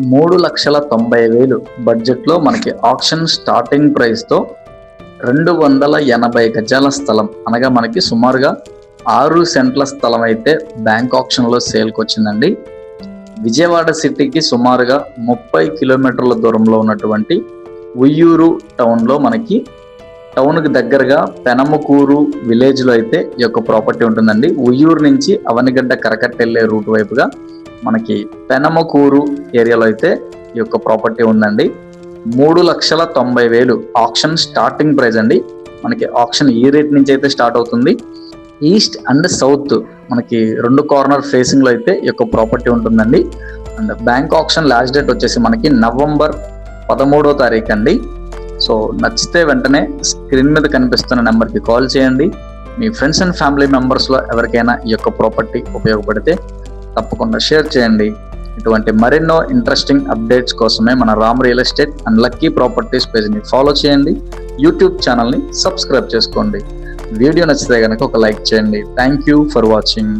3,90,000 బడ్జెట్లో మనకి auction starting ప్రైస్తో 280 గజాల స్థలం అనగా మనకి సుమారుగా 6 సెంట్ల స్థలం అయితే బ్యాంక్ ఆప్షన్లో సేల్కి వచ్చిందండి. విజయవాడ సిటీకి సుమారుగా 30 కిలోమీటర్ల దూరంలో ఉన్నటువంటి ఉయ్యూరు టౌన్లో మనకి టౌన్కి దగ్గరగా పెనమకూరు విలేజ్లో అయితే ఈ యొక్క ప్రాపర్టీ ఉంటుందండి. ఉయ్యూరు నుంచి అవనిగడ్డ కరకట్టెళ్ళే రూట్ వైపుగా మనకి పెనమకూరు ఏరియాలో అయితే ఈ యొక్క ప్రాపర్టీ ఉందండి. 3,90,000 ఆక్షన్ స్టార్టింగ్ ప్రైస్ అండి. మనకి ఆక్షన్ ఈ రేట్ నుంచి అయితే స్టార్ట్ అవుతుంది. ఈస్ట్ అండ్ సౌత్ మనకి 2 కార్నర్ ఫేసింగ్ లో అయితే ఈ యొక్క ప్రాపర్టీ ఉంటుందండి. And bank auction last date వచ్చేసి మనకి నవంబర్ 13వ తారీఖు అండి. సో నచ్చితే వెంటనే స్క్రీన్ మీద కనిపిస్తున్న నెంబర్కి కాల్ చేయండి. మీ ఫ్రెండ్స్ అండ్ ఫ్యామిలీ మెంబర్స్లో ఎవరికైనా ఈ యొక్క ప్రాపర్టీ ఉపయోగపడితే తప్పకుండా షేర్ చేయండి. ఇటువంటి మరెన్నో ఇంట్రెస్టింగ్ అప్డేట్స్ కోసమే మన Ram real estate and lucky properties పేజ్ని ఫాలో చేయండి. యూట్యూబ్ ఛానల్ని సబ్స్క్రైబ్ చేసుకోండి. వీడియో నచ్చితే కనుక ఒక లైక్ చేయండి. Thank you for watching.